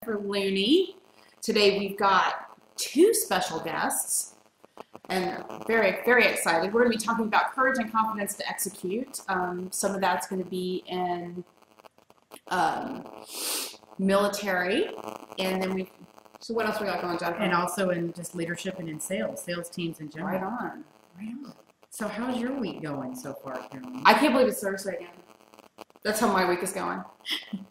Looney. Today we've got two special guests and very, very excited. We're going to be talking about courage and confidence to execute. Some of that's going to be in military, and then so what else we got going, Jennifer? And also in just leadership and in sales teams in general. Right on. So how's your week going so far, Carolann? I can't believe it's Thursday again. That's how my week is going.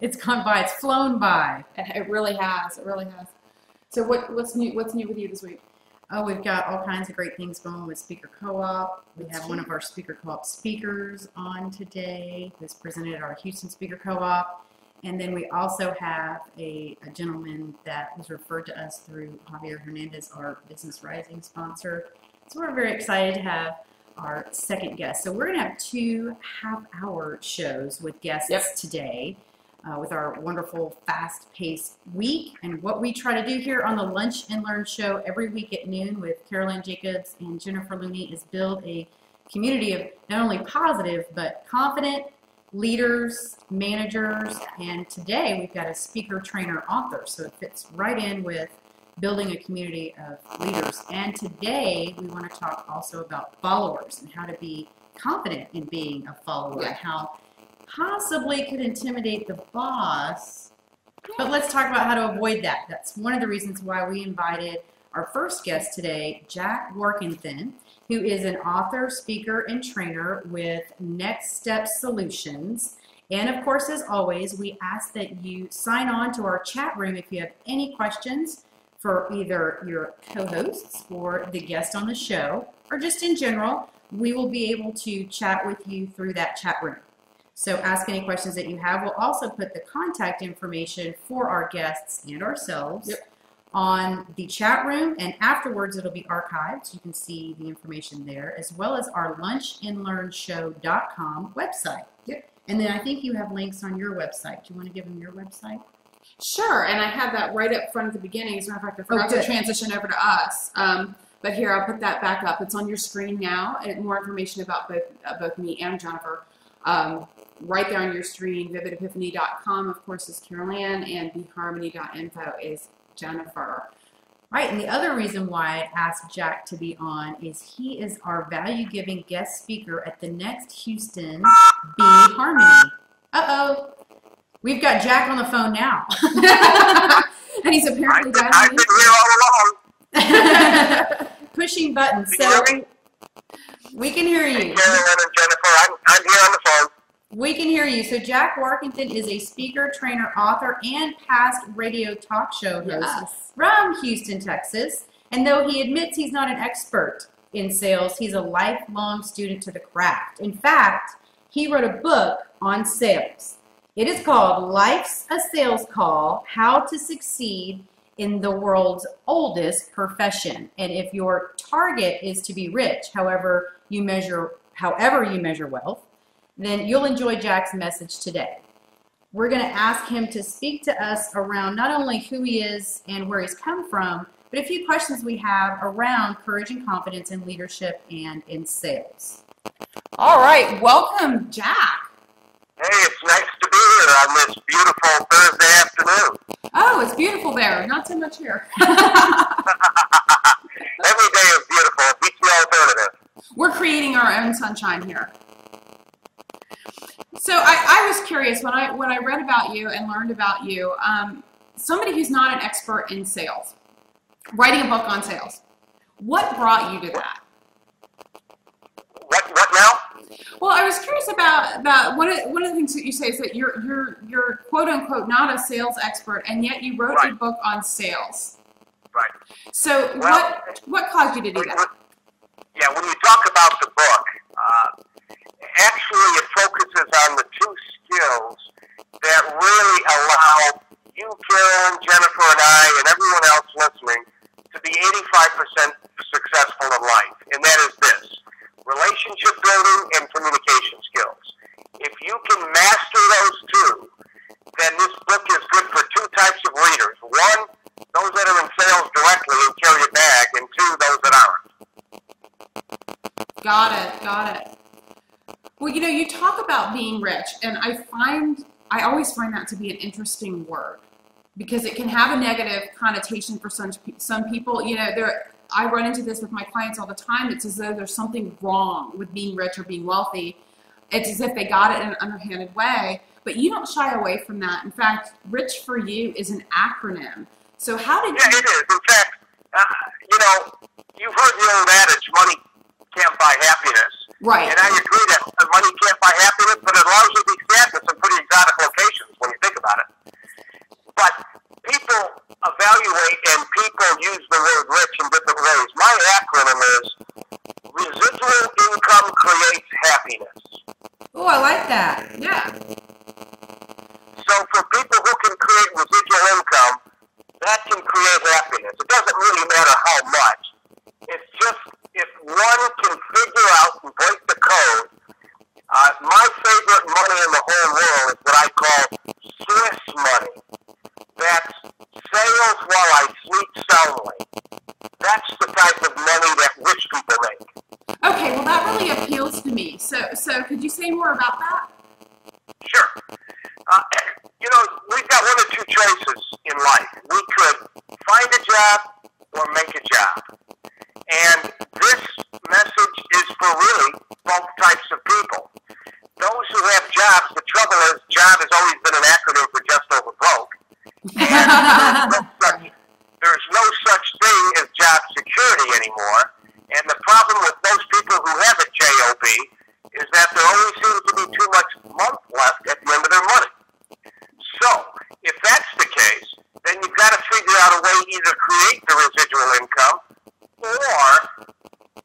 It's gone by. It's flown by. It really has. It really has. So what's new? What's new with you this week? Oh, we've got all kinds of great things going with Speaker Co-op. We have one of our Speaker Co-op speakers on today who's presented at our Houston Speaker Co-op. And then we also have a gentleman that was referred to us through Javier Hernandez, our Business Rising sponsor. So we're very excited to have our second guest. So we're going to have two half-hour shows with guests today with our wonderful fast-paced week. And what we try to do here on the Lunch and Learn show every week at noon with Carolann Jacobs and Jennifer Looney is build a community of not only positive but confident leaders, managers, and today we've got a speaker, trainer, author. So it fits right in with building a community of leaders. And today we want to talk also about followers and how to be confident in being a follower and how possibly could intimidate the boss. But let's talk about how to avoid that. That's one of the reasons why we invited our first guest today, Jack Workington, who is an author, speaker, and trainer with Next Step Solutions. And of course, as always, we ask that you sign on to our chat room if you have any questions for either your co-hosts or the guest on the show, or just in general. We will be able to chat with you through that chat room. So ask any questions that you have. We'll also put the contact information for our guests and ourselves on the chat room, and afterwards it'll be archived, so you can see the information there, as well as our lunchandlearnshow.com website. And then I think you have links on your website. Do you want to give them your website? Sure, and I had that right up front at the beginning. As a matter of fact, I forgot to transition over to us. But here, I'll put that back up. It's on your screen now, and more information about both me and Jennifer. Right there on your screen, vividepiphany.com, of course, is Carolann, and beharmony.info is Jennifer. Right, and the other reason why I asked Jack to be on is he is our value-giving guest speaker at the next Houston Be Harmony. Uh-oh. We've got Jack on the phone now. And he's apparently I've been here all along. Pushing buttons. Can you hear me? We can hear you. Carolann and Jennifer, I'm here on the phone. We can hear you. So Jack Workington is a speaker, trainer, author, and past radio talk show host from Houston, Texas. And though he admits he's not an expert in sales, he's a lifelong student to the craft. In fact, he wrote a book on sales. It is called Life's a Sales Call, How to Succeed in the World's Oldest Profession. And if your target is to be rich, however you measure wealth, then you'll enjoy Jack's message today. We're going to ask him to speak to us around not only who he is and where he's come from, but a few questions we have around courage and confidence in leadership and in sales. All right, welcome, Jack. Hey, it's nice to be here on this beautiful Thursday afternoon. Oh, it's beautiful there. Not so much here. Every day is beautiful. It beats the alternative. We're creating our own sunshine here. So I was curious when I read about you and learned about you, somebody who's not an expert in sales, writing a book on sales. What brought you to that? What now? Well, I was curious about one of the things that you say is that you're quote unquote not a sales expert, and yet you wrote a book on sales. Right. So what caused you to do that? Yeah, when you talk about the book, actually it focuses on the two skills that really allow you, Carolann, Jennifer, and I, and everyone else listening to be 85% successful in life, and that is this: relationship building and communication skills. If you can master those two, then this book is good for two types of readers. One, those that are in sales directly and carry a bag, and two, those that aren't. Got it. Well, you know, you talk about being rich, and I always find that to be an interesting word. because it can have a negative connotation for some people. You know, I run into this with my clients all the time. It's as though there's something wrong with being rich or being wealthy. It's as if they got it in an underhanded way, but you don't shy away from that. In fact, Rich for You is an acronym. So how did it is. In fact, you know, you've heard the old adage, money can't buy happiness. Right. And I agree that money can't buy happiness, but it allows you to be sadness in pretty exotic locations when you think about it. But people evaluate and people use the word rich in different ways. My acronym is residual income creates happiness. Oh, I like that. Yeah. So for people who can create residual income, that can create happiness. It doesn't really matter how much. It's just if one can figure out and break the code. My favorite money in the whole world is what I call Swiss money. That's sales while I sleep soundly. That's the type of money that rich people make. Okay, well that really appeals to me. So could you say more about that? Sure. You know, we've got one or two choices in life. We could find a job or make a job. And this message is for really both types of people. Those who have jobs, the trouble is job has always been an acronym for just over broke. And there's no such thing as job security anymore. And the problem with most people who have a job is that there always seems to be too much month left at the end of their money. So, if that's the case, then you've got to figure out a way to either create the residual income or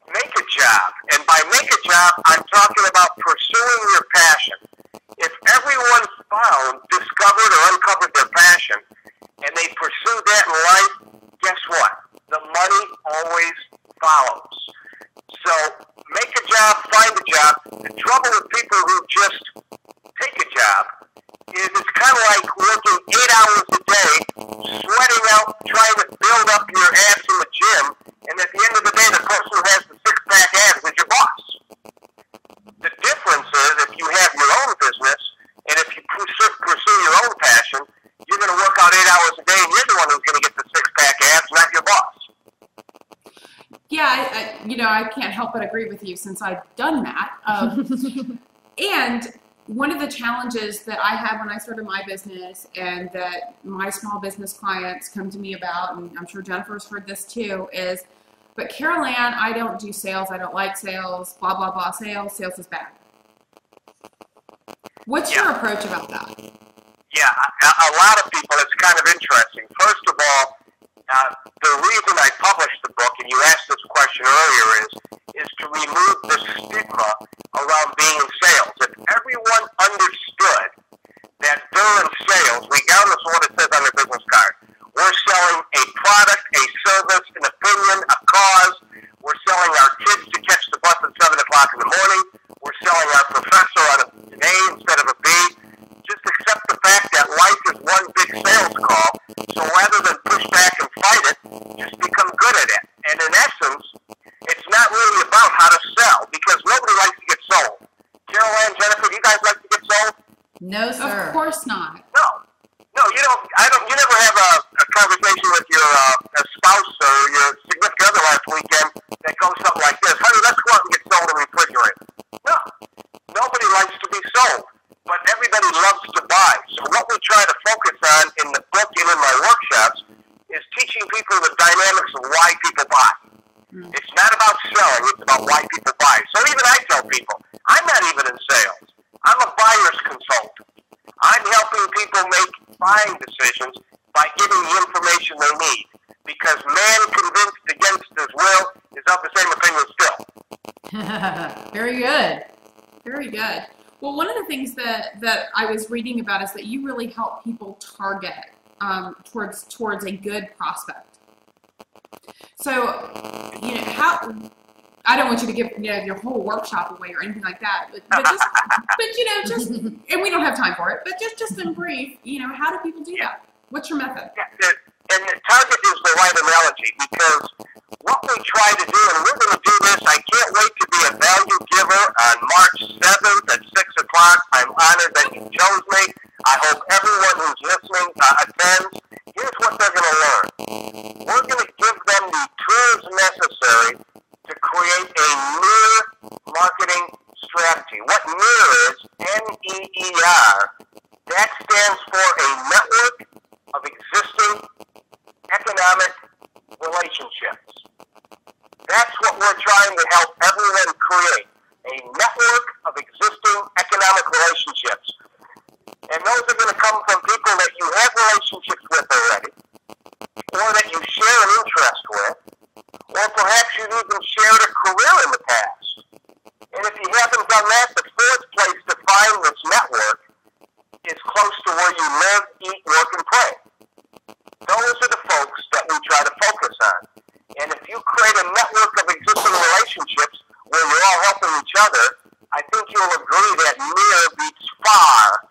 make a job. And by make a job, I'm talking about pursuing your passion. If everyone discovered or uncovered their passion, and they pursued that in life, guess what? The money always follows. So, make a job, find a job. The trouble with people who just take a job is it's kind of like working 8 hours a day, sweating out, trying to build up your abs in the gym, and at the end of the day, the person who has the six-pack abs is your boss. The difference is if you have your own business, and if you pursue your own passion, you're going to work out 8 hours a day, and you're the one who's going to get the six-pack abs, not your boss. Yeah, you know, I can't help but agree with you since I've done that. And one of the challenges that I had when I started my business and that my small business clients come to me about, and I'm sure Jennifer's heard this too, is, but Carolann, I don't do sales. I don't like sales, blah, blah, blah, sales is bad. What's your approach about that? Yeah, a lot of people, it's kind of interesting. First of all, the reason I published the book, and you asked this question earlier, is to remove the stigma around being in sales. If everyone understood that they're in sales, regardless of what it says on their business card, we're selling a product, a service, an opinion, a cause. We're selling our kids to catch the bus at 7 o'clock in the morning. We're selling our professor on an A instead of a B. Just accept the fact that life is one big sales call. So rather than push back and fight it, just become good at it. And in essence, it's not really about how to sell, because nobody likes to get sold. Carolann, Jennifer, do you guys like to get sold? No, sir. Of course not. No, you don't. You never have a conversation with your spouse or your significant other last weekend that goes something like this: "Honey, let's go out and get sold a refrigerator." No, nobody likes to be sold, but everybody loves to buy. So what we try to focus on in the book and in my workshops is teaching people the dynamics of why people buy. It's not about selling; it's about why people buy. So even I tell people, I'm not even in sales. I'm a buyer's consultant. I'm helping people make buying decisions by giving the information they need, because man convinced against his will is of the same opinion still. Very good. Very good. Well, one of the things that I was reading about is that you really help people target towards a good prospect. So, you know, how, I don't want you to give, you know, your whole workshop away or anything like that, but you know, just, and we don't have time for it, but just in brief, you know, how do people do that? What's your method? And the target is the right analogy, because what we try to do, and we're going to do this, I can't wait to be a value giver on March 7th at 6 o'clock. I'm honored that you chose me. I hope everyone who's listening attends. learn. We're going to give them the tools necessary to create a near marketing strategy. What NEAR is, N-E-E-R, that stands for a network of existing economic relationships. That's what we're trying to help everyone create, a network of existing economic relationships. And those are going to come from people that you have relationships with already, or that you share an interest with, or perhaps you've even shared a career in the past. And if you haven't done that, the fourth place to find this network is close to where you live, eat, work, and play. Those are the folks that we try to focus on. And if you create a network of existing relationships where you're all helping each other, I think you'll agree that near beats far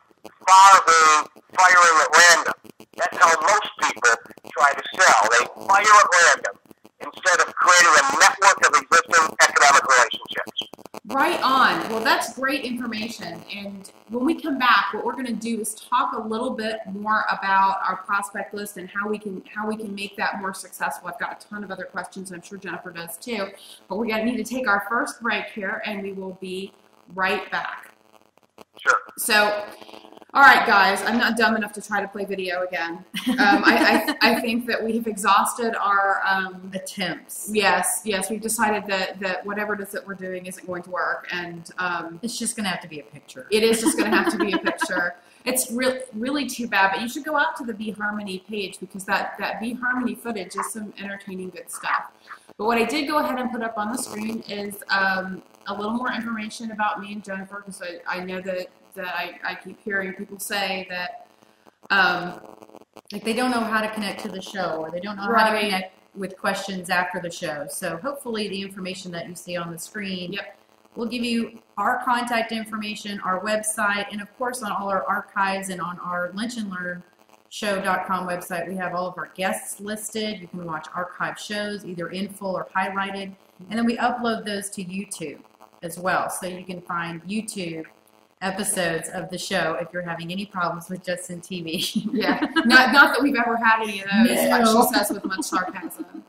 being firing at random. That's how most people try to sell. They fire at random instead of creating a network of existing economic relationships. Right on. Well, that's great information. And when we come back, what we're going to do is talk a little bit more about our prospect list and how we can make that more successful. I've got a ton of other questions, and I'm sure Jennifer does too. But we're going to need to take our first break here, and we will be right back. Sure. So, all right, guys, I'm not dumb enough to try to play video again. I think that we have exhausted our attempts. Yes, we've decided that whatever it is that we're doing isn't going to work, and it's just going to have to be a picture. It is just going to have to be a picture. It's really too bad, but you should go out to the eHarmony page because that eHarmony footage is some entertaining good stuff. But what I did go ahead and put up on the screen is a little more information about me and Jennifer, because I know that I keep hearing people say that like they don't know how to connect to the show, or they don't know how to connect with questions after the show. So hopefully the information that you see on the screen will give you our contact information, our website, and of course on all our archives and on our lunchandlearnshow.com website, we have all of our guests listed. You can watch archive shows either in full or highlighted, and then we upload those to YouTube as well. So you can find YouTube episodes of the show if you're having any problems with Justin TV. Yeah, not that we've ever had any of those, she says with much sarcasm.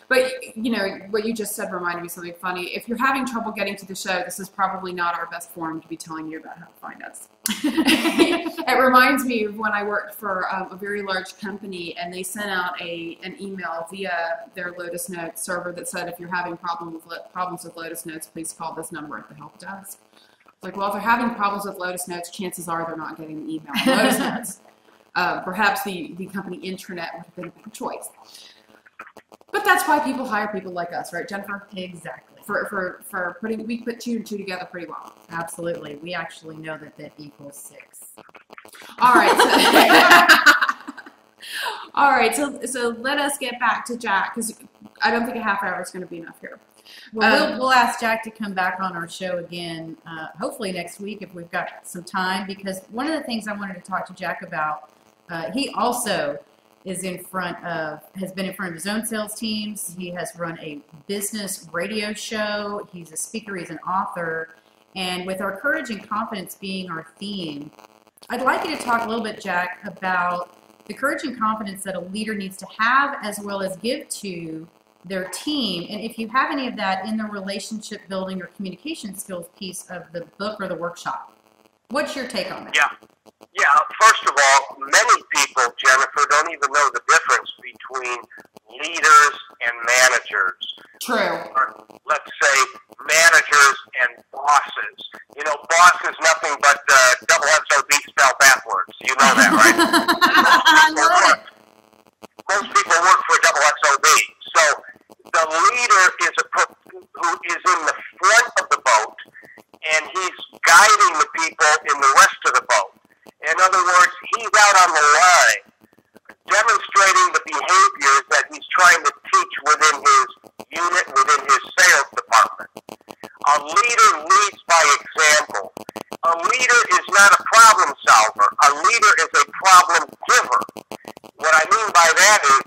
But, you know, what you just said reminded me of something funny. If you're having trouble getting to the show, this is probably not our best forum to be telling you about how to find us. It reminds me of when I worked for a very large company, and they sent out an email via their Lotus Notes server that said, if you're having problems with Lotus Notes, please call this number at the help desk. It's like, well, if they're having problems with Lotus Notes, chances are they're not getting the email on Lotus Notes. Perhaps the company intranet would have been a better choice. But that's why people hire people like us, right, Jennifer? Exactly. For putting, we put 2 and 2 together pretty well. Absolutely. We actually know that equals 6. All right. All right. So let us get back to Jack, because I don't think a half hour is going to be enough here. Well, we'll ask Jack to come back on our show again, hopefully next week if we've got some time, because one of the things I wanted to talk to Jack about, he also has been in front of his own sales teams. He has run a business radio show. He's a speaker. He's an author. And with our courage and confidence being our theme, I'd like you to talk a little bit, Jack, about the courage and confidence that a leader needs to have as well as give to their team. And if you have any of that in the relationship building or communication skills piece of the book or the workshop. What's your take on that? Yeah, first of all, many people, Jennifer, don't even know the difference between leaders and managers. True. Or let's say managers and bosses. You know, boss is nothing but double SOB spelled backwards. You know that, right? Most people work for double SOB. So the leader is who is in the front of the boat, and he's guiding the people in the rest of the boat. In other words, he's out on the line, demonstrating the behaviors that he's trying to teach within his unit, within his sales department. A leader leads by example. A leader is not a problem solver. A leader is a problem giver. What I mean by that is